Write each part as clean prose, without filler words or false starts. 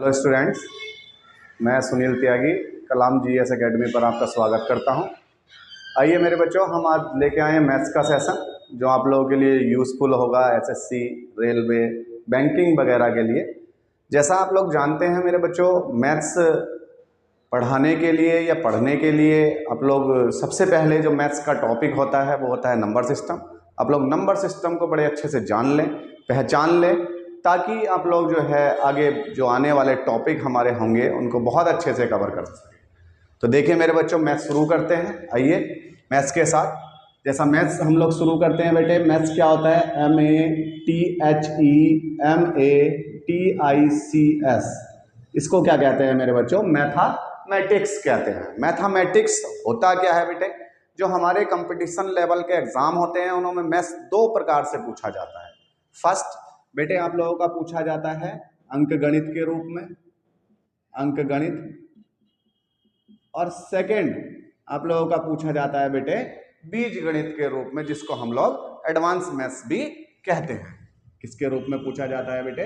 Hello students, मैं सुनील त्यागी कलाम GS academy पर आपका स्वागत करता हूं। आइए मेरे बच्चों, हम आज लेके आए हैं मैथ्स का सेशन जो आप लोगों के लिए यूज़फुल होगा एसएससी, रेलवे, बैंकिंग वगैरह के लिए। जैसा आप लोग जानते हैं मेरे बच्चों, मैथ्स पढ़ाने के लिए या पढ़ने के लिए आप लोग सबसे पहले जो मैथ्स का टॉपिक होता है वो होता है नंबर सिस्टम। आप लोग नंबर सिस्टम को बड़े अच्छे से जान लें, पहचान लें, ताकि आप लोग जो है आगे जो आने वाले टॉपिक हमारे होंगे उनको बहुत अच्छे से कवर कर सकें। तो देखिए मेरे बच्चों, मैथ्स शुरू करते हैं। आइए मैथ्स के साथ, जैसा मैथ्स हम लोग शुरू करते हैं बेटे, मैथ्स क्या होता है? MATHEMATICS। इसको क्या कहते हैं मेरे बच्चों? मैथामेटिक्स कहते हैं। मैथामेटिक्स होता क्या है बेटे? जो हमारे कंपटीशन लेवल के एग्जाम होते हैं उनमें मैथ्स दो प्रकार से पूछा जाता है। फर्स्ट बेटे आप लोगों का पूछा जाता है अंक गणित के रूप में, अंक गणित, और सेकंड आप लोगों का पूछा जाता है बेटे बीज गणित के रूप में, जिसको हम लोग एडवांस मैथ्स भी कहते हैं। किसके रूप में पूछा जाता है बेटे?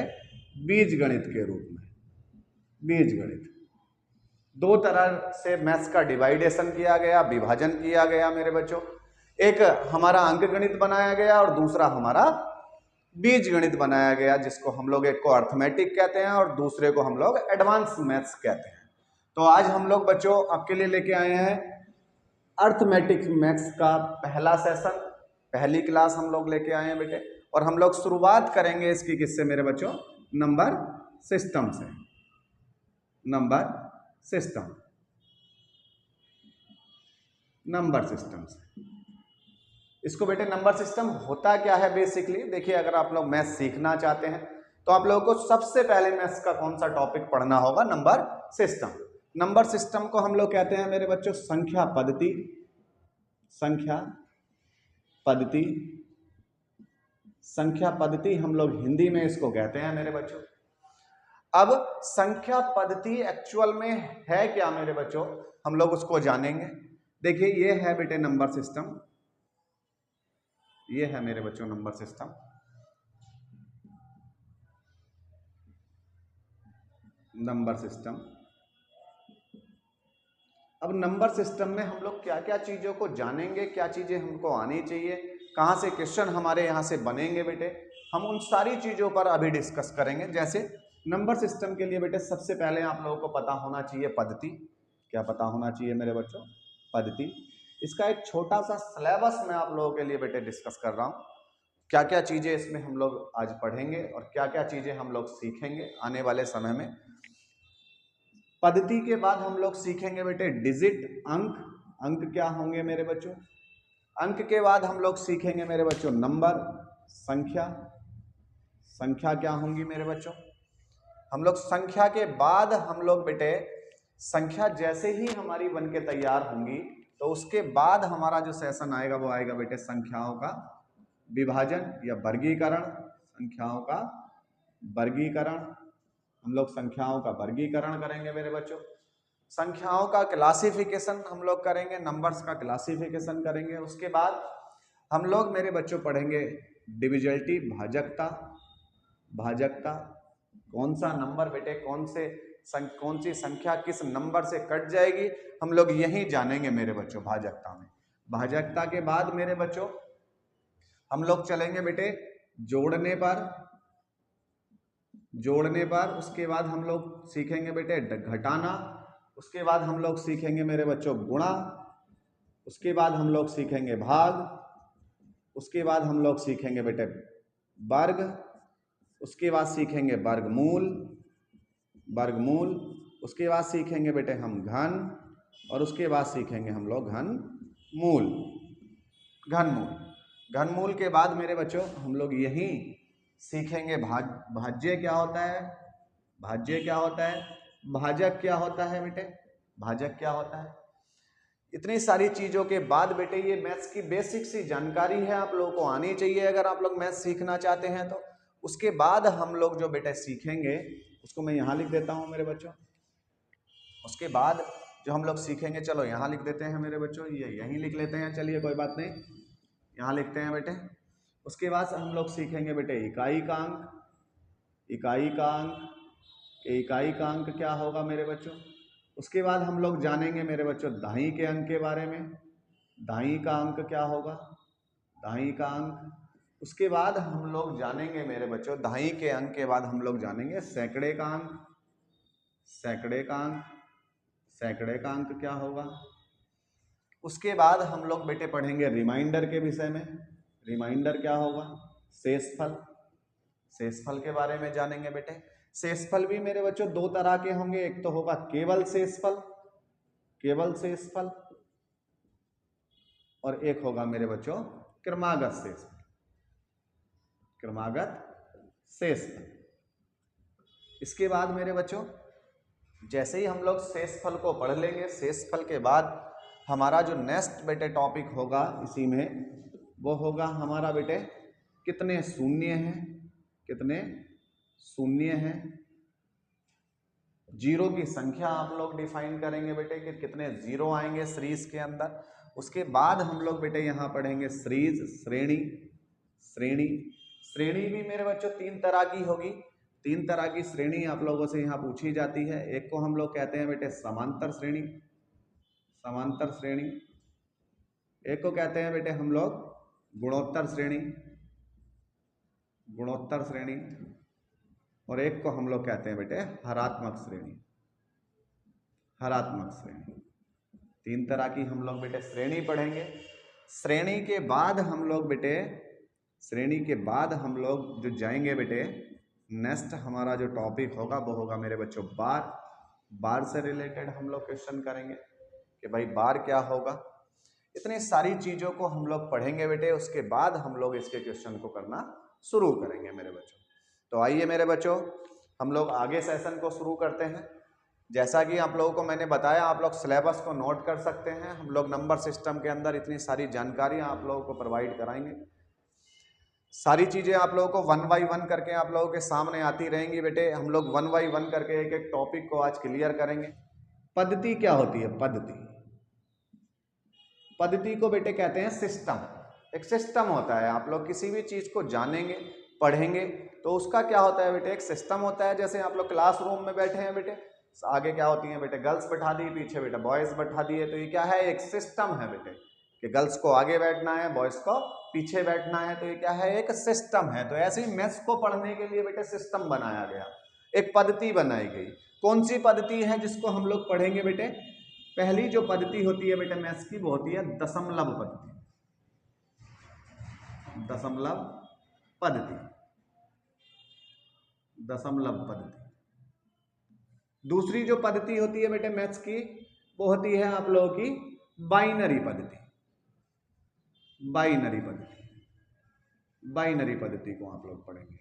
बीज गणित के रूप में। बीज गणित दो तरह से मैथ्स का डिवाइडेशन किया गया, विभाजन किया गया मेरे बच्चों। एक हमारा अंक गणित बनाया गया और दूसरा हमारा बीज गणित बनाया गया, जिसको हम लोग एक को अर्थमेटिक कहते हैं और दूसरे को हम लोग एडवांस मैथ्स कहते हैं। तो आज हम लोग बच्चों आपके लिए लेके आए हैं अर्थमेटिक मैथ्स का पहला सेशन, पहली क्लास हम लोग लेके आए हैं बेटे। और हम लोग शुरुआत करेंगे इसकी किससे मेरे बच्चों? नंबर सिस्टम से। नंबर सिस्टम, नंबर सिस्टम से। इसको बेटे नंबर सिस्टम होता क्या है बेसिकली? देखिए, अगर आप लोग मैथ्स सीखना चाहते हैं तो आप लोगों को सबसे पहले मैथ्स का कौन सा टॉपिक पढ़ना होगा? Number system. नंबर सिस्टम को हम लोग कहते हैं मेरे बच्चों संख्या पद्धति। संख्या पद्धति, संख्या पद्धति हम लोग हिंदी में इसको कहते हैं मेरे बच्चों। अब संख्या पद्धति एक्चुअल में है क्या मेरे बच्चों? हम लोग उसको जानेंगे। देखिए, ये है बेटे नंबर सिस्टम, ये है मेरे बच्चों नंबर सिस्टम। Number system. अब नंबर सिस्टम में हम लोग क्या क्या चीजों को जानेंगे, क्या चीजें हमको आनी चाहिए, कहां से क्वेश्चन हमारे यहां से बनेंगे बेटे, हम उन सारी चीजों पर अभी डिस्कस करेंगे। जैसे नंबर सिस्टम के लिए बेटे सबसे पहले आप लोगों को पता होना चाहिए पद्धति। क्या पता होना चाहिए मेरे बच्चों? पद्धति। इसका एक छोटा सा सिलेबस मैं आप लोगों के लिए बेटे डिस्कस कर रहा हूं। क्या क्या चीजें इसमें हम लोग आज पढ़ेंगे और क्या क्या चीजें हम लोग सीखेंगे आने वाले समय में। पद्धति के बाद हम लोग सीखेंगे बेटे डिजिट, अंक। अंक क्या होंगे मेरे बच्चों? अंक के बाद हम लोग सीखेंगे मेरे बच्चों नंबर, संख्या। संख्या क्या होंगी मेरे बच्चों? हम लोग संख्या के बाद हम लोग बेटे संख्या जैसे ही हमारी बन के तैयार होंगी तो उसके बाद हमारा जो सेशन आएगा वो आएगा बेटे संख्याओं का विभाजन या वर्गीकरण। संख्याओं का वर्गीकरण, हम लोग संख्याओं का वर्गीकरण करेंगे मेरे बच्चों। संख्याओं का क्लासिफिकेशन हम लोग करेंगे, नंबर्स का क्लासिफिकेशन करेंगे। उसके बाद हम लोग मेरे बच्चों पढ़ेंगे डिविजिबिलिटी, भाजकता। भाजकता, कौन सा नंबर बेटे कौन सी संख्या किस नंबर से कट जाएगी, हम लोग यही जानेंगे मेरे बच्चों भाजकता में। भाजकता के बाद मेरे बच्चों हम लोग चलेंगे बेटे जोड़ने पर। जोड़ने पर उसके बाद हम लोग सीखेंगे बेटे घटाना। उसके बाद हम लोग सीखेंगे मेरे बच्चों गुणा। उसके बाद हम लोग सीखेंगे भाग। उसके बाद हम लोग सीखेंगे बेटे वर्ग। उसके बाद सीखेंगे वर्गमूल, वर्गमूल। उसके बाद सीखेंगे बेटे हम घन, और उसके बाद सीखेंगे हम लोग घनमूल। घनमूल, घनमूल के बाद मेरे बच्चों हम लोग यही सीखेंगे भाज्य क्या होता है, भाज्य क्या होता है, भाजक क्या होता है बेटे, भाजक क्या होता है। इतनी सारी चीजों के बाद बेटे ये मैथ्स की बेसिक सी जानकारी है, आप लोगों को आनी चाहिए अगर आप लोग मैथ्स सीखना चाहते हैं तो। उसके बाद हम लोग जो बेटे सीखेंगे उसको मैं यहाँ लिख देता हूँ मेरे बच्चों। उसके बाद जो हम लोग सीखेंगे, चलो यहाँ लिख देते हैं मेरे बच्चों, ये यहीं लिख लेते हैं, चलिए कोई बात नहीं, यहाँ लिखते हैं बेटे। उसके बाद हम लोग सीखेंगे बेटे इकाई का अंक। इकाई का अंक कि इकाई का अंक क्या होगा मेरे बच्चों। उसके बाद हम लोग जानेंगे मेरे बच्चों दहाई के अंक के बारे में, दहाई का अंक क्या होगा, दहाई का अंक। उसके बाद हम लोग जानेंगे मेरे बच्चों दहाई के अंक के बाद हम लोग जानेंगे सैकड़े का अंक, सैकड़े का अंक, सैकड़े का अंक क्या होगा। उसके बाद हम लोग बेटे पढ़ेंगे रिमाइंडर के विषय में, रिमाइंडर क्या होगा, शेषफल, शेषफल के बारे में जानेंगे बेटे। शेषफल भी मेरे बच्चों दो तरह के होंगे, एक तो होगा केवल शेषफल, केवल शेषफल, और एक होगा मेरे बच्चों क्रमागत शेषफल, क्रमागत शेषफल। इसके बाद मेरे बच्चों जैसे ही हम लोग शेषफल को पढ़ लेंगे, शेषफल के बाद हमारा जो नेक्स्ट बेटे टॉपिक होगा इसी में वो होगा हमारा बेटे कितने शून्य हैं, कितने शून्य हैं, जीरो की संख्या आप लोग डिफाइन करेंगे बेटे कि कितने जीरो आएंगे सीरीज के अंदर। उसके बाद हम लोग बेटे यहाँ पढ़ेंगे सीरीज, श्रेणी, श्रेणी, श्रेणी भी मेरे बच्चों तीन तरह की होगी, तीन तरह की श्रेणी आप लोगों से यहाँ पूछी जाती है। एक को हम लोग कहते हैं बेटे समांतर श्रेणी, समांतर श्रेणी, एक को कहते हैं बेटे हम लोग गुणोत्तर श्रेणी, गुणोत्तर श्रेणी, और एक को हम लोग कहते हैं बेटे हरात्मक श्रेणी, हरात्मक श्रेणी। तीन तरह की हम लोग बेटे श्रेणी पढ़ेंगे। श्रेणी के बाद हम लोग बेटे, श्रेणी के बाद हम लोग जो जाएंगे बेटे नेक्स्ट हमारा जो टॉपिक होगा वो होगा मेरे बच्चों बार, बार से रिलेटेड हम लोग क्वेश्चन करेंगे कि भाई बार क्या होगा। इतनी सारी चीज़ों को हम लोग पढ़ेंगे बेटे, उसके बाद हम लोग इसके क्वेश्चन को करना शुरू करेंगे मेरे बच्चों। तो आइए मेरे बच्चों हम लोग आगे सेशन को शुरू करते हैं। जैसा कि आप लोगों को मैंने बताया, आप लोग सिलेबस को नोट कर सकते हैं। हम लोग नंबर सिस्टम के अंदर इतनी सारी जानकारियाँ आप लोगों को प्रोवाइड कराएंगे, सारी चीज़ें आप लोगों को वन बाई वन करके आप लोगों के सामने आती रहेंगी बेटे। हम लोग वन बाई वन करके एक एक टॉपिक को आज क्लियर करेंगे। पद्धति क्या होती है, पद्धति, पद्धति को बेटे कहते हैं सिस्टम। एक सिस्टम होता है, आप लोग किसी भी चीज़ को जानेंगे पढ़ेंगे तो उसका क्या होता है बेटे एक सिस्टम होता है। जैसे आप लोग क्लासरूम में बैठे हैं बेटे, आगे क्या होती है बेटे गर्ल्स बैठा दी, पीछे बेटा बॉयज़ बैठा दिए, तो ये क्या है एक सिस्टम है बेटे कि गर्ल्स को आगे बैठना है, बॉयज़ को पीछे बैठना है, तो ये क्या है एक सिस्टम है। तो ऐसे ही मैथ्स को पढ़ने के लिए बेटे सिस्टम बनाया गया, एक पद्धति बनाई गई। कौन सी पद्धति है जिसको हम लोग पढ़ेंगे बेटे, पहली जो पद्धति होती है बेटे मैथ्स की वो होती है दशमलव पद्धति, दशमलव पद्धति, दशमलव पद्धति। दूसरी जो पद्धति होती है बेटे मैथ्स की वो होती है आप लोगों की बाइनरी पद्धति, बाइनरी पद्धति, बाइनरी पद्धति को आप लोग पढ़ेंगे।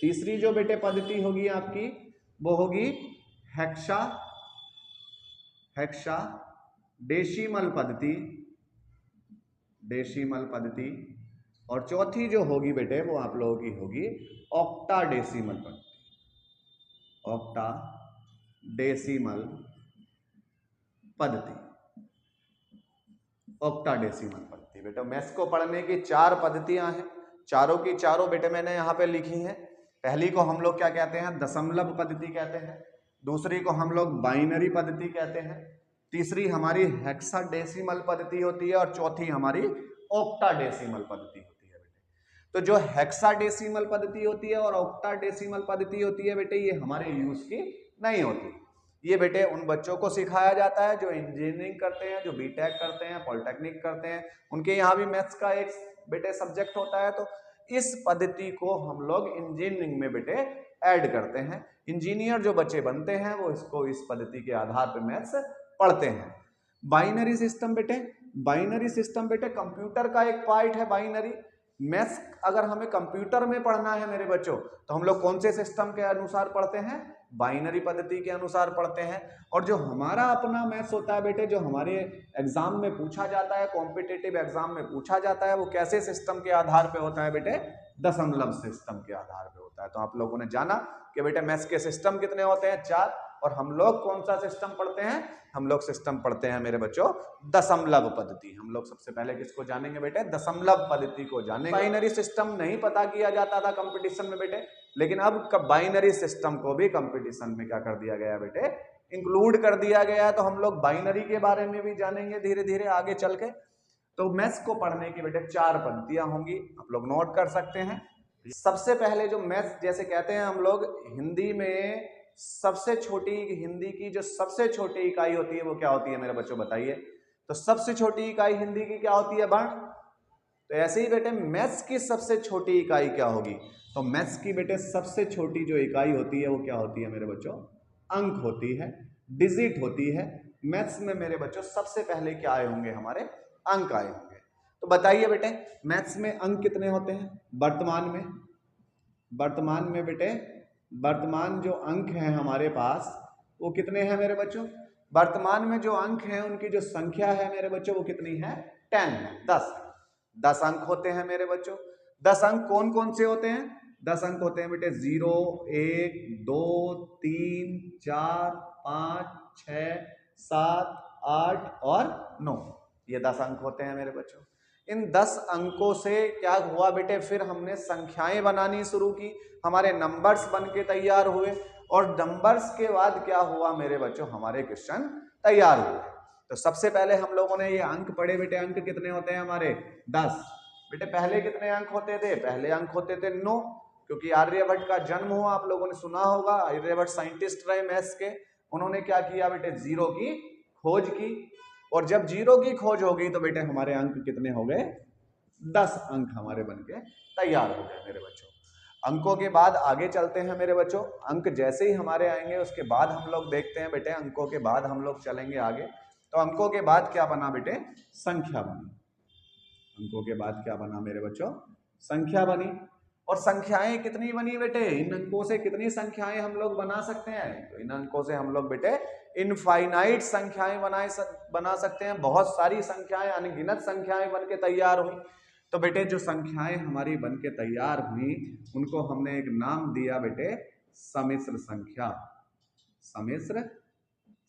तीसरी जो बेटे पद्धति होगी आपकी वो होगी हेक्सा, हेक्सा डेसिमल पद्धति, डेसिमल पद्धति। और चौथी जो होगी बेटे वो आप लोगों की होगी ऑक्टा डेसिमल पद्धति, ऑक्टा डेसिमल पद्धति, ऑक्टा डेसिमल पद्धति। बेटा मैथ्स को पढ़ने की चार पद्धतियां हैं, चारों की चारों बेटे मैंने यहाँ पे लिखी हैं। पहली को हम लोग क्या कहते हैं दशमलव पद्धति कहते हैं, दूसरी को हम लोग बाइनरी पद्धति कहते हैं, तीसरी हमारी हेक्साडेसिमल पद्धति होती है और चौथी हमारी ऑक्टाडेसिमल पद्धति होती है बेटे। तो जो हेक्साडेसिमल पद्धति होती है और ऑक्टाडेसिमल पद्धति होती है बेटे ये हमारे यूज की नहीं होती। ये बेटे उन बच्चों को सिखाया जाता है जो इंजीनियरिंग करते हैं, जो बीटेक करते हैं, पॉलिटेक्निक करते हैं, उनके यहाँ भी मैथ्स का एक बेटे सब्जेक्ट होता है। तो इस पद्धति को हम लोग इंजीनियरिंग में बेटे ऐड करते हैं। इंजीनियर जो बच्चे बनते हैं वो इसको इस पद्धति के आधार पर मैथ्स पढ़ते हैं। बाइनरी सिस्टम बेटे, बाइनरी सिस्टम बेटे कंप्यूटर का एक पार्ट है बाइनरी। मैथ्स अगर हमें कंप्यूटर में पढ़ना है मेरे बच्चों तो हम लोग कौन से सिस्टम के अनुसार पढ़ते हैं, बाइनरी पद्धति के अनुसार पढ़ते हैं। और जो हमारा अपना मैथ्स होता है बेटे, जो हमारे एग्जाम में पूछा जाता है, कॉम्पिटिटिव एग्जाम में पूछा जाता है, वो कैसे सिस्टम के आधार पे होता है बेटे, दशमलव सिस्टम के आधार पे होता है। तो आप लोगों ने जाना कि बेटे मैथ्स के सिस्टम कितने होते हैं, चार, और हम लोग कौन सा सिस्टम पढ़ते हैं, हम लोग सिस्टम पढ़ते हैं मेरे बच्चों दशमलव पद्धति। हम लोग सबसे पहले किसको जानेंगे बेटे, दशमलव पद्धति को जानेंगे। बाइनरी सिस्टम नहीं पता किया जाता था कंपटीशन में बेटे, लेकिन अब बाइनरी सिस्टम को भी कंपटीशन में क्या कर दिया गया बेटे, इंक्लूड कर दिया गया। तो हम लोग बाइनरी के बारे में भी जानेंगे धीरे धीरे आगे चल के। तो मैथ्स को पढ़ने की बेटे 4 पद्धतियां होंगी, आप लोग नोट कर सकते हैं। सबसे पहले जो मैथ्स जैसे कहते हैं हम लोग हिंदी में, सबसे छोटी हिंदी की जो सबसे छोटी इकाई होती है वो क्या होती है मेरे बच्चों बताइए। तो सबसे छोटी इकाई हिंदी की क्या होती है वर्ण। तो ऐसे ही बेटे मैथ्स की सबसे छोटी इकाई क्या होगी। तो मैथ्स की बेटे सबसे छोटी जो इकाई होती है वो क्या होती है मेरे बच्चों, अंक होती है, डिजिट होती है। मैथ्स में मेरे बच्चों सबसे पहले क्या आए होंगे, हमारे अंक आए होंगे। तो बताइए बेटे मैथ्स में अंक कितने होते हैं वर्तमान में। वर्तमान में बेटे वर्तमान जो अंक हैं हमारे पास वो कितने हैं मेरे बच्चों। वर्तमान में जो अंक हैं उनकी जो संख्या है मेरे बच्चों वो कितनी है, 10 है, 10 अंक होते हैं मेरे बच्चों। 10 अंक कौन कौन से होते हैं, 10 अंक होते हैं बेटे 0, 1, 2, 3, 4, 5, 6, 7, 8 और 9, ये 10 अंक होते हैं मेरे बच्चों। इन 10 अंकों से क्या हुआ बेटे, फिर हमने संख्याएं बनानी शुरू की, हमारे नंबर्स बन के तैयार हुए, और नंबर्स के बाद क्या हुआ मेरे बच्चों, हमारे क्वेश्चन तैयार हुए। तो सबसे पहले हम लोगों ने ये अंक पढ़े बेटे, अंक कितने होते हैं हमारे 10। बेटे पहले कितने अंक होते थे, पहले अंक होते थे 9, क्योंकि आर्यभट्ट का जन्म हुआ, आप लोगों ने सुना होगा, आर्यभट्ट साइंटिस्ट रहे मैथ्स के। उन्होंने क्या किया बेटे, 0 की खोज की, और जब 0 की खोज हो गई तो बेटे हमारे अंक कितने हो गए, 10 अंक हमारे बनके तैयार हो गए मेरे बच्चों। अंकों के बाद आगे चलते हैं मेरे बच्चों। अंक जैसे ही हमारे आएंगे उसके बाद हम लोग देखते हैं बेटे, अंकों के बाद हम लोग चलेंगे आगे। तो अंकों के बाद क्या बना बेटे, संख्या बनी। अंकों के बाद क्या बना मेरे बच्चों, संख्या बनी। और संख्याएं कितनी बनी बेटे, इन अंकों से कितनी संख्याएं हम लोग बना सकते हैं। तो इन अंकों से हम लोग बेटे इनफाइनाइट संख्याएं बना सकते हैं। बहुत सारी संख्याएं, अनगिनत संख्याएं बन के तैयार हुई। तो बेटे जो संख्याएं हमारी बन के तैयार हुई उनको हमने एक नाम दिया बेटे, सम्मिश्र संख्या। सम्मिश्र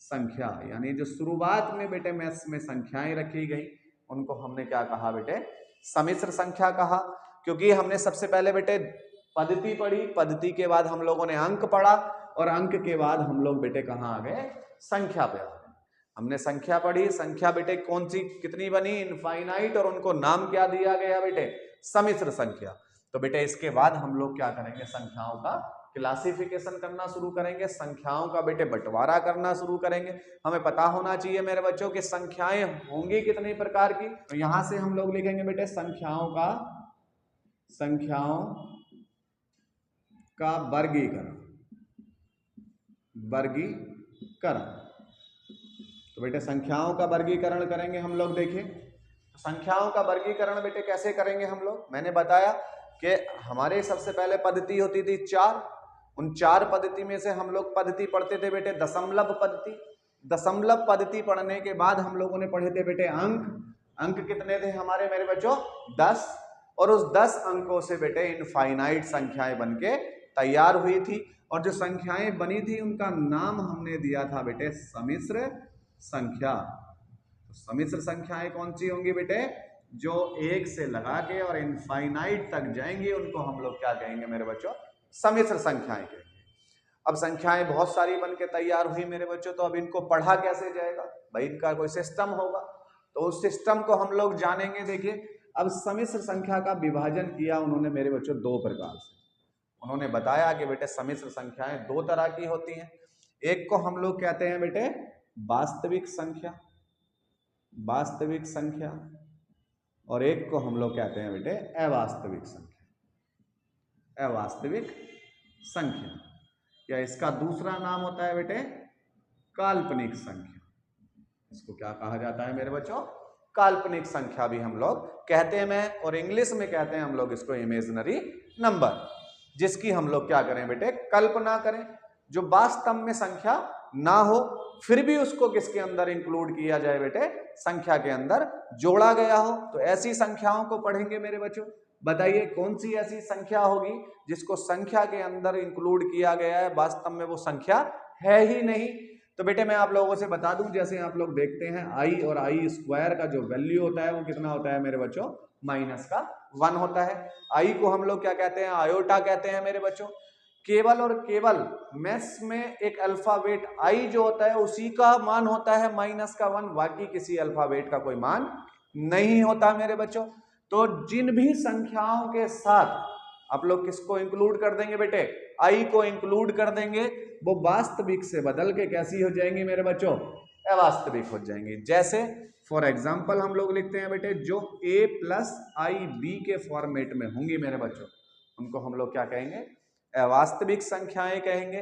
संख्या यानी जो शुरुआत में बेटे मैथ्स में संख्याएं रखी गई उनको हमने क्या कहा बेटे, सम्मिश्र संख्या कहा। क्योंकि हमने सबसे पहले बेटे पद्धति पढ़ी, पद्धति के बाद हम लोगों ने अंक पढ़ा, और अंक के बाद हम लोग बेटे कहाँ आ गए, संख्या पे आ गए। हमने संख्या पढ़ी, संख्या बेटे कौन सी कितनी बनी, इनफाइनाइट, और उनको नाम क्या दिया गया बेटे, सम्मिश्र संख्या। तो बेटे इसके बाद हम लोग क्या करेंगे, संख्याओं का क्लासिफिकेशन करना शुरू करेंगे, संख्याओं का बेटे बंटवारा करना शुरू करेंगे। हमें पता होना चाहिए मेरे बच्चों कि संख्याएं होंगी कितनी प्रकार की। तो यहां से हम लोग लिखेंगे बेटे संख्याओं का वर्गीकरण। तो बेटे संख्याओं का वर्गीकरण करेंगे हम लोग। देखिए तो संख्याओं का वर्गीकरण बेटे कैसे करेंगे हम लोग, मैंने बताया कि हमारे सबसे पहले पद्धति होती थी 4। उन 4 पद्धति में से हम लोग पद्धति पढ़ते थे बेटे दशमलव पद्धति। दशमलव पद्धति पढ़ने के बाद हम लोगों ने पढ़े थे बेटे अंक कितने थे हमारे मेरे बच्चों, 10। और उस 10 अंकों से बेटे इनफाइनाइट संख्याएं बनके तैयार हुई थी, और जो संख्याएं बनी थी उनका नाम हमने दिया था बेटे सम्मिश्र संख्या। तो सम्मिश्र संख्याएं कौन सी होंगी बेटे, जो 1 से लगा के और इनफाइनाइट तक जाएंगे उनको हम लोग क्या कहेंगे मेरे बच्चों, सम्मिश्र संख्याएं कहेंगे। अब संख्याएं बहुत सारी बन के तैयार हुई मेरे बच्चों, तो अब इनको पढ़ा कैसे जाएगा, भाई इनका कोई सिस्टम होगा, तो उस सिस्टम को हम लोग जानेंगे। देखिए अब सम्मिश्र संख्या का विभाजन किया उन्होंने मेरे बच्चों 2 प्रकार से। उन्होंने बताया कि बेटे सम्मिश्र संख्याएं 2 तरह की होती हैं। एक को हम लोग कहते हैं बेटे वास्तविक संख्या, और एक को हम लोग कहते हैं बेटे अवास्तविक संख्या, या इसका दूसरा नाम होता है बेटे काल्पनिक संख्या। इसको क्या कहा जाता है मेरे बच्चों, काल्पनिक संख्या भी हम लोग कहते हैं, और इंग्लिश में कहते हैं हम लोग इसको इमेजिनरी नंबर, जिसकी हम लोग क्या करें बेटे, कल्पना करें, जो वास्तव में संख्या ना हो फिर भी उसको किसके अंदर इंक्लूड किया जाए बेटे, संख्या के अंदर जोड़ा गया हो। तो ऐसी संख्याओं को पढ़ेंगे मेरे बच्चों। बताइए कौन सी ऐसी संख्या होगी जिसको संख्या के अंदर इंक्लूड किया गया है, वास्तव में वो संख्या है ही नहीं। तो बेटे मैं आप लोगों से बता दूं, जैसे आप लोग देखते हैं i और i स्क्वायर का जो वैल्यू होता है वो कितना होता है मेरे बच्चों, -1 होता है। i को हम लोग क्या कहते हैं, आयोटा कहते हैं मेरे बच्चों। केवल और केवल मैथ्स में एक अल्फाबेट आई जो होता है उसी का मान होता है -1, बाकी किसी अल्फाबेट का कोई मान नहीं होता मेरे बच्चों। तो जिन भी संख्याओं के साथ आप लोग किसको इंक्लूड कर देंगे बेटे, आई को इंक्लूड कर देंगे, वो वास्तविक से बदल के कैसी हो जाएंगी मेरे बच्चों, अवास्तविक हो जाएंगी। जैसे फॉर एग्जाम्पल हम लोग लिखते हैं बेटे, जो a + IB के फॉर्मेट में होंगी मेरे बच्चों, उनको हम लोग क्या कहेंगे, अवास्तविक संख्याएं कहेंगे।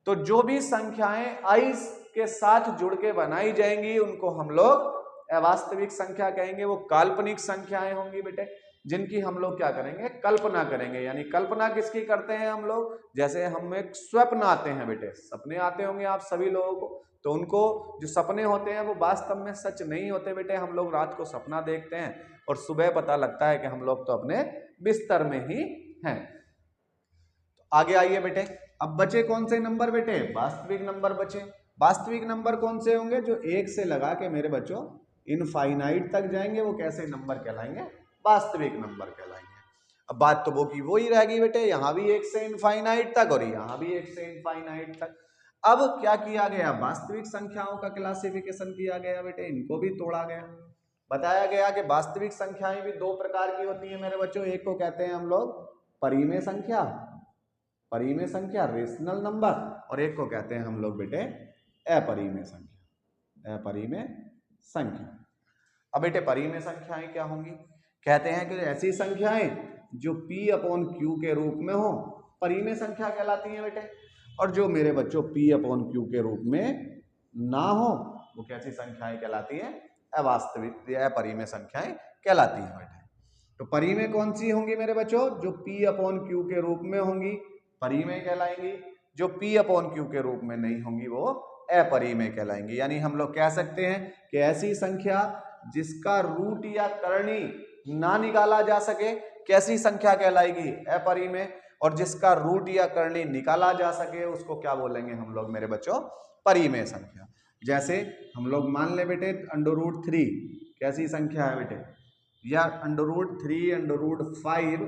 तो जो भी संख्याएं आई के साथ जुड़ के बनाई जाएंगी उनको हम लोग अवास्तविक संख्या कहेंगे। वो काल्पनिक संख्याएं होंगी बेटे, जिनकी हम लोग क्या करेंगे, कल्पना करेंगे। यानी कल्पना किसकी करते हैं हम लोग, जैसे हम एक स्वप्न आते हैं बेटे, सपने आते होंगे आप सभी लोगों को, तो उनको जो सपने होते हैं वो वास्तव में सच नहीं होते बेटे। हम लोग रात को सपना देखते हैं और सुबह पता लगता है कि हम लोग तो अपने बिस्तर में ही हैं। तो आगे आइए बेटे, अब बचे कौन से नंबर बेटे, वास्तविक नंबर बचे। वास्तविक नंबर कौन से होंगे, जो 1 से लगा के मेरे बच्चों इनफाइनाइट तक जाएंगे, वो कैसे नंबर कहलाएंगे, वास्तविक नंबर कहलाएंगे। अब बात तो वो की वो ही रहेगी बेटे, यहाँ भी 1 से इनफाइनाइट तक और यहाँ भी 1 से इनफाइनाइट तक। अब क्या किया गया, वास्तविक संख्याओं का क्लासिफिकेशन किया गया बेटे, इनको भी तोड़ा गया। बताया गया कि वास्तविक संख्याएं भी 2 प्रकार की होती है मेरे बच्चों। एक को कहते हैं हम लोग परिमेय संख्या, परिमेय संख्या रेशनल नंबर, और एक को कहते हैं हम लोग बेटे अपरिमेय संख्या, अपरिमेय संख्या। अब बेटे परिमेय संख्याएं क्या होंगी, कहते हैं कि ऐसी संख्याएं जो P/Q के रूप में हो, परिमेय संख्या कहलाती हैं बेटे। और जो मेरे बच्चों P/Q के रूप में ना हो, वो कैसी संख्याएं कहलाती हैं, अवास्तविक या अपरिमेय संख्याएं कहलाती हैं बेटे। तो परिमेय कौन सी होंगी मेरे बच्चों, जो P/Q के रूप में होंगी परिमेय कहलाएंगी, जो P/Q के रूप में नहीं होंगी वो अपरिमेय कहलाएंगी। यानी हम लोग कह सकते हैं कि ऐसी संख्या जिसका रूट या करणी ना निकाला जा सके, कैसी संख्या कहलाएगी, अपरिमेय। और जिसका रूट या करणी निकाला जा सके उसको क्या बोलेंगे हम लोग मेरे बच्चों, परिमेय संख्या। जैसे हम लोग मान ले बेटे √3 कैसी संख्या है बेटे, या √3, √5,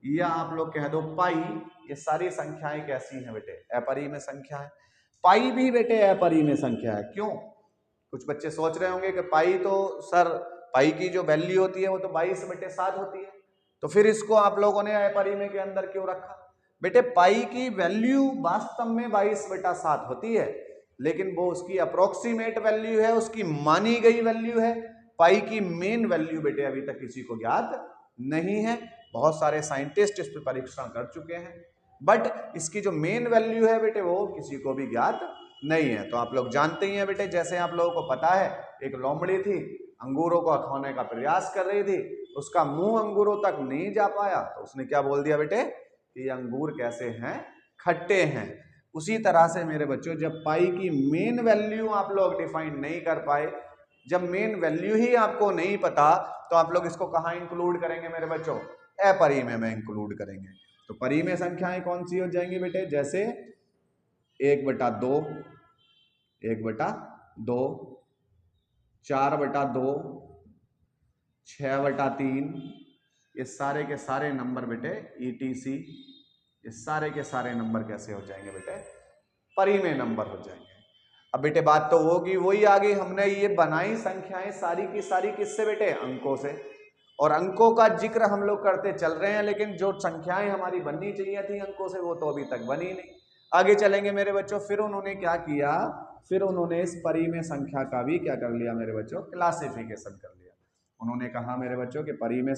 या आप लोग कह दो पाई, ये सारी संख्याएं कैसी हैं बेटे, अपरिमेय संख्या है। पाई भी बेटे अपरिमेय संख्या है। क्यों, कुछ बच्चे सोच रहे होंगे कि पाई तो सर, पाई की जो वैल्यू होती है वो तो 22/7 होती है, तो फिर इसको आप लोगों ने अपरिमेय के अंदर क्यों रखा। बेटे पाई की वैल्यू वास्तव में 22/7 होती है, लेकिन वो उसकी अप्रोक्सीमेट वैल्यू है, उसकी मानी गई वैल्यू है। पाई की मेन वैल्यू बेटे अभी तक किसी को ज्ञात नहीं है। बहुत सारे साइंटिस्ट इस पर परीक्षण कर चुके हैं, बट इसकी जो मेन वैल्यू है बेटे वो किसी को भी ज्ञात नहीं है। तो आप लोग जानते ही हैं बेटे, जैसे आप लोगों को पता है एक लोमड़ी थी, अंगूरों को खाने का प्रयास कर रही थी, उसका मुंह अंगूरों तक नहीं जा पाया, तो उसने क्या बोल दिया बेटे कि अंगूर कैसे हैं, खट्टे हैं। उसी तरह से मेरे बच्चों, जब पाई की मेन वैल्यू आप लोग डिफाइन नहीं कर पाए, जब मेन वैल्यू ही आपको नहीं पता, तो आप लोग इसको कहाँ इंक्लूड करेंगे मेरे बच्चों, अपरिमेय में इंक्लूड करेंगे। तो परिमेय संख्याएं कौन सी हो जाएंगी बेटे, जैसे 1/2, 1/2, 4/2, 6/3, ये सारे के सारे नंबर बेटे ETC, ये सारे के सारे नंबर कैसे हो जाएंगे बेटे, परिमेय नंबर हो जाएंगे। अब बेटे बात तो होगी वही आ गई, हमने ये बनाई संख्याएं सारी की सारी किससे बेटे, अंकों से। और अंकों का जिक्र हम लोग करते चल रहे हैं, लेकिन जो संख्याएं हमारी बननी चाहिए थी अंकों से, वो तो अभी तक बनी नहीं। आगे चलेंगे मेरे बच्चों, फिर उन्होंने क्या किया, फिर उन्होंने इस परिमेय संख्या का भी क्या कर लिया मेरे बच्चों, क्लासिफिकेशन कर लिया। उन्होंने कहा मेरे बच्चों कि परिमेय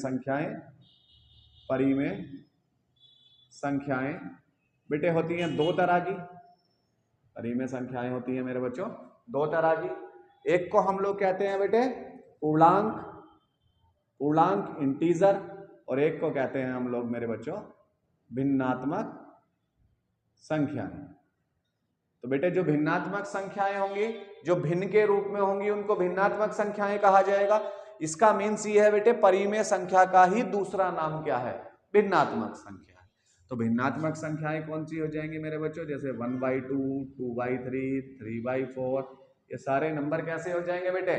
संख्याएं बेटे होती हैं 2 तरह की। परिमेय संख्याएं होती हैं मेरे बच्चों 2 तरह की। एक को हम लोग कहते हैं बेटे पूर्णांक इंटीजर, और एक को कहते हैं हम लोग मेरे बच्चों भिन्नात्मक संख्याएं। तो बेटे जो भिन्नात्मक संख्याएं होंगी, जो भिन्न के रूप में होंगी, उनको भिन्नात्मक संख्याएं कहा जाएगा। इसका मीन्स ये है बेटे, परिमेय संख्या का ही दूसरा नाम क्या है, भिन्नात्मक संख्या। तो भिन्नात्मक संख्याएं कौन सी हो जाएंगी मेरे बच्चों, जैसे 1/2, 2/3, 3/4, ये सारे नंबर कैसे हो जाएंगे बेटे,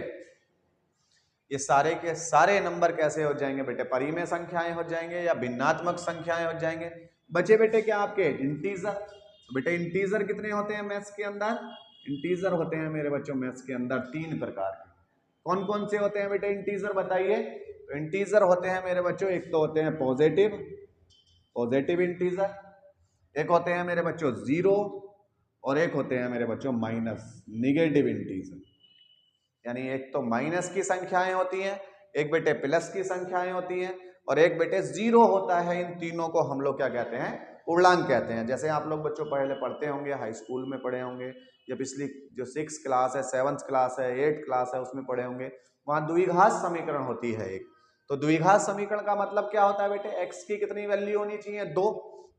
ये सारे के सारे नंबर कैसे हो जाएंगे बेटे, परिमेय संख्याएं हो जाएंगे या भिन्नात्मक संख्याएं हो जाएंगे। बचे बेटे क्या आपके इंटीजर। तो बेटे इंटीजर कितने होते हैं मैथ्स के अंदर? इंटीजर होते हैं मेरे बच्चों मैथ्स के अंदर 3 प्रकार के। कौन कौन से होते हैं बेटे इंटीजर बताइए? तो इंटीजर होते हैं मेरे बच्चों, एक तो होते हैं पॉजिटिव इंटीजर, एक होते हैं मेरे बच्चों जीरो, और एक होते हैं मेरे बच्चों माइनस निगेटिव इंटीजर। यानी एक तो माइनस की संख्याएं होती हैं, एक बेटे प्लस की संख्याएं होती हैं, और एक बेटे जीरो होता है। इन तीनों को हम लोग क्या कहते हैं? पूर्णांक कहते हैं। जैसे आप लोग बच्चों पहले पढ़ते होंगे, हाई स्कूल में पढ़े होंगे, या पिछली जो 6th क्लास है, 7th क्लास है, 8th क्लास है उसमें पढ़े होंगे, वहां द्विघात समीकरण होती है एक। तो द्विघात समीकरण का मतलब क्या होता है बेटे? एक्स की कितनी वैल्यू होनी चाहिए? 2।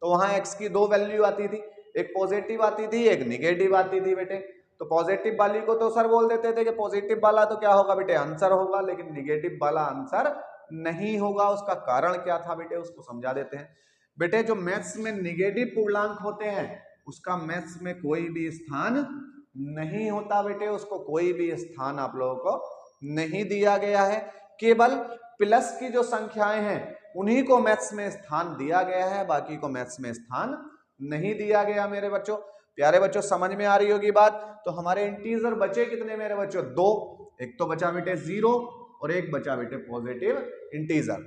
तो वहां एक्स की 2 वैल्यू आती थी, एक पॉजिटिव आती थी, एक निगेटिव आती थी बेटे। तो पॉजिटिव वाली को तो सर बोल देते थे कि पॉजिटिव वाला तो क्या होगा बेटे? आंसर होगा, लेकिन निगेटिव वाला आंसर नहीं होगा। उसका कारण क्या था बेटे? उसको समझा देते हैं। बेटे जो मैथ्स में निगेटिव पूर्णांक होते हैं उसका मैथ्स में कोई भी स्थान नहीं होता बेटे, उसको कोई भी स्थान आप लोगों को नहीं दिया गया है। केवल प्लस की जो संख्याएं हैं उन्हीं को मैथ्स में स्थान दिया गया है, बाकी को मैथ्स में स्थान नहीं दिया गया मेरे बच्चों। प्यारे बच्चों समझ में आ रही होगी बात। तो हमारे इंटीजर बचे कितने मेरे बच्चों? 2। एक तो बचा बेटे जीरो, और एक बचा बेटे पॉजिटिव इंटीजर।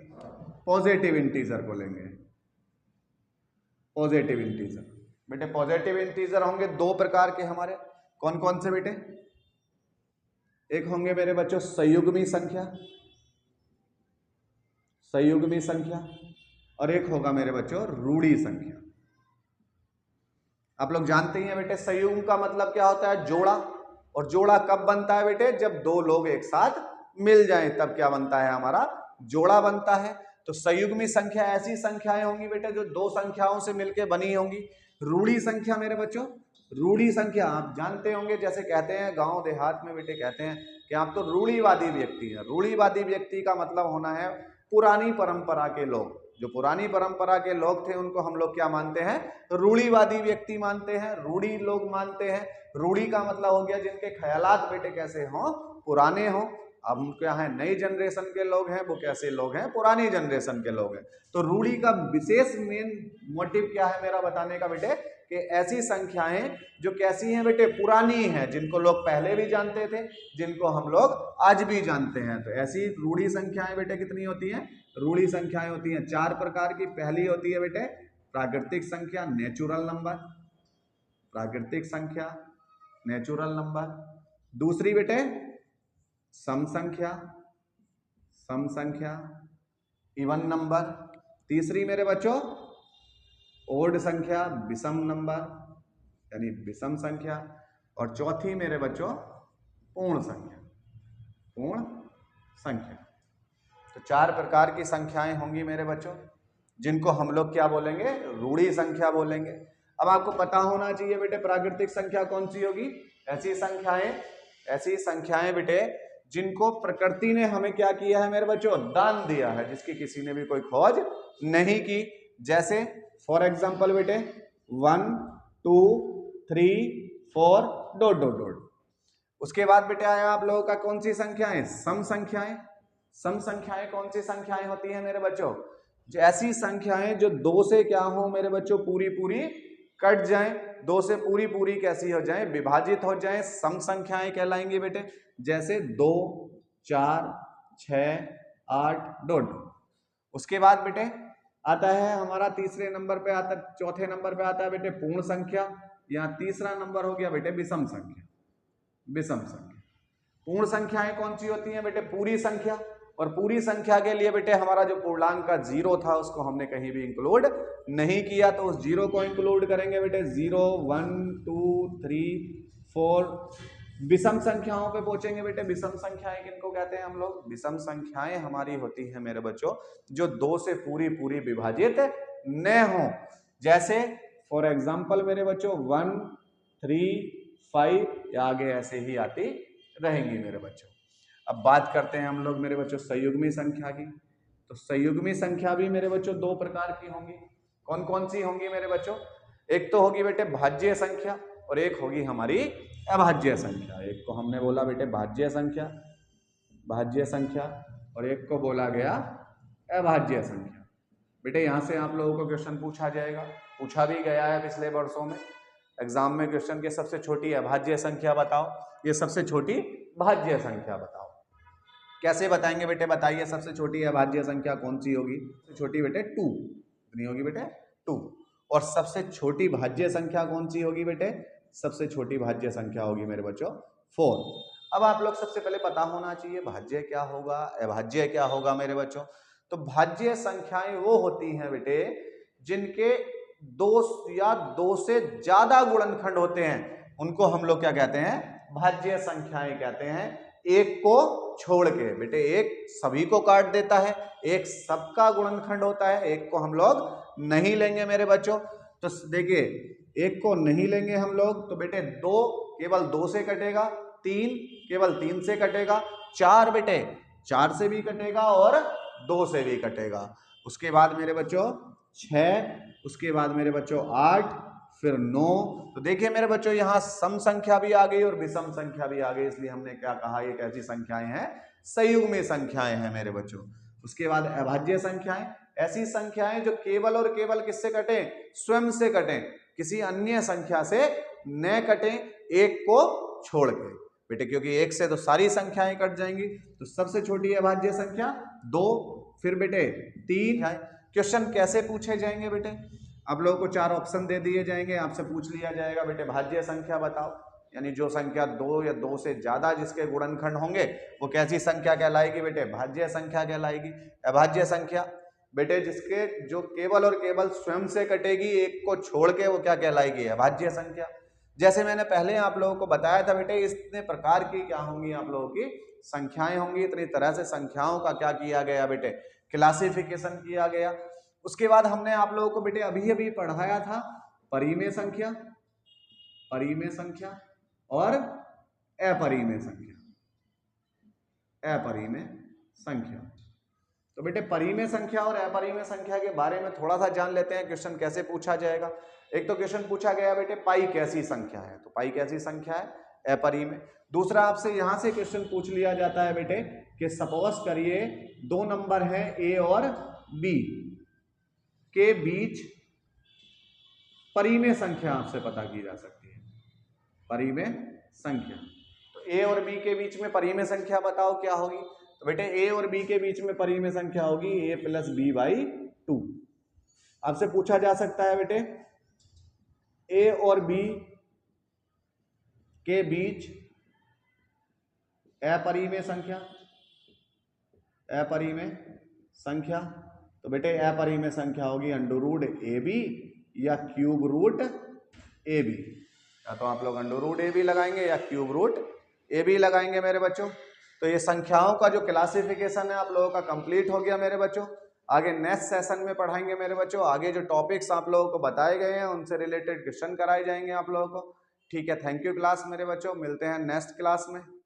पॉजिटिव इंटीजर को लेंगे, पॉजिटिव इंटीजर। बेटे पॉजिटिव इंटीजर होंगे 2 प्रकार के हमारे। कौन कौन से बेटे? एक होंगे मेरे बच्चों संयुग्मी संख्या, संयुग्मी संख्या, और एक होगा मेरे बच्चों रूढ़ी संख्या। आप लोग जानते ही हैं बेटे संयुग्म का मतलब क्या होता है? जोड़ा। और जोड़ा कब बनता है बेटे? जब 2 लोग एक साथ मिल जाएं तब क्या बनता है? हमारा जोड़ा बनता है। तो संयुग्मी संख्या ऐसी संख्याएं होंगी बेटे जो 2 संख्याओं से मिलकर बनी होंगी। रूढ़ी संख्या मेरे बच्चों, रूढ़ी संख्या आप जानते होंगे, जैसे कहते हैं गांव देहात में बेटे कहते हैं कि आप तो रूढ़ीवादी व्यक्ति हैं। रूढ़ीवादी व्यक्ति का मतलब होना है पुरानी परंपरा के लोग। जो पुरानी परंपरा के लोग थे उनको हम लोग क्या मानते हैं? रूढ़ीवादी व्यक्ति मानते हैं, रूढ़ी लोग मानते हैं। रूढ़ी का मतलब हो गया जिनके ख्यालात बेटे कैसे हों? पुराने हों। अब हम क्या है? नई जनरेशन के लोग हैं, वो कैसे लोग हैं? पुरानी जनरेशन के लोग हैं। तो रूढ़ी का विशेष मेन मोटिव क्या है मेरा बताने का बेटे? कि ऐसी संख्याएं जो कैसी हैं बेटे? पुरानी हैं, जिनको लोग पहले भी जानते थे, जिनको हम लोग आज भी जानते हैं। तो ऐसी रूढ़ी संख्याएं बेटे कितनी होती हैं? रूढ़ी संख्याएं होती हैं 4 प्रकार की। पहली होती है बेटे प्राकृतिक संख्या, नेचुरल नंबर, प्राकृतिक संख्या, नेचुरल नंबर। दूसरी बेटे सम संख्या, सम संख्या, इवन नंबर। तीसरी मेरे बच्चों ओड संख्या, विषम नंबर यानी विषम संख्या। और चौथी मेरे बच्चों पूर्ण संख्या, पूर्ण संख्या। तो 4 प्रकार की संख्याएं होंगी मेरे बच्चों जिनको हम लोग क्या बोलेंगे? रूढ़ी संख्या बोलेंगे। अब आपको पता होना चाहिए बेटे प्राकृतिक संख्या कौन सी होगी? ऐसी संख्याएं बेटे जिनको प्रकृति ने हमें क्या किया है मेरे बच्चों? दान दिया है, जिसकी किसी ने भी कोई खोज नहीं की। जैसे फॉर एग्जाम्पल बेटे 1 2 3 4 डॉट डॉट डॉट। उसके बाद बेटे आया आप लोगों का कौन सी संख्याएं? सम संख्याएं। सम संख्याएं कौन सी संख्याएं होती हैं मेरे बच्चों? जो ऐसी संख्याएं जो 2 से क्या हो मेरे बच्चों? पूरी पूरी कट जाएं। 2 से पूरी पूरी कैसी हो जाएं? विभाजित हो जाएं, सम संख्याएं कहलाएंगी बेटे। जैसे 2 4 6 8 डॉट। उसके बाद बेटे आता है हमारा तीसरे नंबर पे आता, चौथे नंबर पे आता है बेटे पूर्ण संख्या। यहाँ तीसरा नंबर हो गया बेटे विषम संख्या, विषम संख्या। पूर्ण संख्याएं कौन सी होती हैं बेटे? पूरी संख्या। और पूरी संख्या के लिए बेटे हमारा जो पूर्णांक का 0 था उसको हमने कहीं भी इंक्लूड नहीं किया, तो उस 0 को इंक्लूड करेंगे बेटे। 0 1 2 3 4। विषम संख्याओं पे पहुंचेंगे बेटे। विषम संख्याएं किनको कहते हैं हम लोग? विषम संख्याएं हमारी होती हैं मेरे बच्चों जो 2 से पूरी पूरी विभाजित न हो। जैसे फॉर एग्जाम्पल मेरे बच्चों 1 3 5 आगे ऐसे ही आती रहेंगी मेरे बच्चों। अब बात करते हैं हम लोग मेरे बच्चों संयुग्मी संख्या की। तो संयुग्मी संख्या भी मेरे बच्चों 2 प्रकार की होंगी। कौन कौन सी होंगी मेरे बच्चों? एक तो होगी बेटे भाज्य संख्या, और एक होगी हमारी अभाज्य संख्या। एक को हमने बोला बेटे भाज्य संख्या, भाज्य संख्या, और एक को बोला गया अभाज्य संख्या। बेटे यहाँ से आप लोगों को क्वेश्चन पूछा जाएगा, पूछा भी गया है पिछले वर्षों में एग्जाम में क्वेश्चन के सबसे छोटी अभाज्य संख्या बताओ, ये सबसे छोटी भाज्य संख्या बताओ। कैसे बताएंगे बेटे, बताइए सबसे छोटी अभाज्य संख्या कौन सी होगी? सबसे छोटी बेटे 2, कितनी होगी बेटे? 2। और सबसे छोटी भाज्य संख्या कौन सी होगी बेटे? सबसे छोटी भाज्य संख्या होगी मेरे बच्चों 4। अब आप लोग सबसे पहले पता होना चाहिए भाज्य क्या होगा, अभाज्य क्या होगा मेरे बच्चों। तो भाज्य संख्याएं वो होती हैं बेटे जिनके 2 या 2 से ज्यादा गुणनखंड होते हैं, उनको हम लोग क्या कहते हैं? भाज्य संख्याएं कहते हैं। एक को छोड़ के बेटे, एक सभी को काट देता है, एक सबका गुणनखंड होता है, एक को हम लोग नहीं लेंगे मेरे बच्चों। तो देखिए एक को नहीं लेंगे हम लोग तो बेटे 2 केवल 2 से कटेगा, 3 केवल 3 से कटेगा, 4 बेटे 4 से भी कटेगा और 2 से भी कटेगा। उसके बाद मेरे बच्चों 6, उसके बाद मेरे बच्चों 8, फिर 9। तो देखिए मेरे बच्चों यहाँ सम संख्या भी आ गई और विषम संख्या भी आ गई, इसलिए हमने क्या कहा ये कैसी संख्याएं हैं? संयुग्मी संख्याएं हैं मेरे बच्चों। उसके बाद अभाज्य संख्याएं, ऐसी संख्याएं जो केवल और केवल किससे कटे? स्वयं से कटे, किसी अन्य संख्या से न कटे, एक को छोड़ के बेटे, क्योंकि एक से तो सारी संख्याएं कट जाएंगी। तो सबसे छोटी अभाज्य संख्या 2, फिर बेटे 3। क्वेश्चन कैसे पूछे जाएंगे बेटे? आप लोगों को 4 ऑप्शन दे दिए जाएंगे, आपसे पूछ लिया जाएगा बेटे भाज्य संख्या बताओ, यानी जो संख्या 2 या 2 से ज्यादा जिसके गुणनखंड होंगे वो कैसी संख्या कहलाएगी बेटे? भाज्य संख्या कहलाएगी। अभाज्य संख्या बेटे जिसके जो केवल और केवल स्वयं से कटेगी, एक को छोड़ के, वो क्या कहलाएगी? अभाज्य संख्या। जैसे मैंने पहले आप लोगों को बताया था बेटे, इतने प्रकार की क्या होंगी आप लोगों की संख्याएं होंगी, इतनी तरह से संख्याओं का क्या किया गया बेटे? क्लासिफिकेशन किया गया। उसके बाद हमने आप लोगों को बेटे अभी अभी पढ़ाया था परिमेय संख्या, परिमेय संख्या और अपरिमेय संख्या, अपरिमेय संख्या। तो बेटे परिमेय संख्या और अपरिमेय संख्या के बारे में थोड़ा सा जान लेते हैं, क्वेश्चन कैसे पूछा जाएगा। एक तो क्वेश्चन पूछा गया बेटे पाई कैसी संख्या है, तो पाई कैसी संख्या है? अपरिमेय। दूसरा आपसे यहां से क्वेश्चन पूछ लिया जाता है बेटे कि सपोज करिए 2 नंबर हैं ए और बी के बीच परिमेय संख्या आपसे पता की जा सकती है, परिमेय संख्या। तो ए और बी के बीच में परिमेय संख्या बताओ क्या होगी? तो बेटे ए और बी के बीच में परिमेय संख्या होगी a प्लस बी बाई 2। आपसे पूछा जा सकता है बेटे ए और बी के बीच अपरिमेय संख्या, अपरिमेय संख्या। तो बेटे अपरिमेय संख्या होगी अंडर रूट ए बी या क्यूब रूट ए बी, या तो आप लोग अंडर रूट ए बी लगाएंगे या क्यूब रूट ए बी लगाएंगे मेरे बच्चों। तो ये संख्याओं का जो क्लासिफिकेशन है आप लोगों का कंप्लीट हो गया मेरे बच्चों। आगे नेक्स्ट सेशन में पढ़ाएंगे मेरे बच्चों, आगे जो टॉपिक्स आप लोगों को बताए गए हैं उनसे रिलेटेड क्वेश्चन कराए जाएंगे आप लोगों को। ठीक है, थैंक यू क्लास मेरे बच्चों, मिलते हैं नेक्स्ट क्लास में।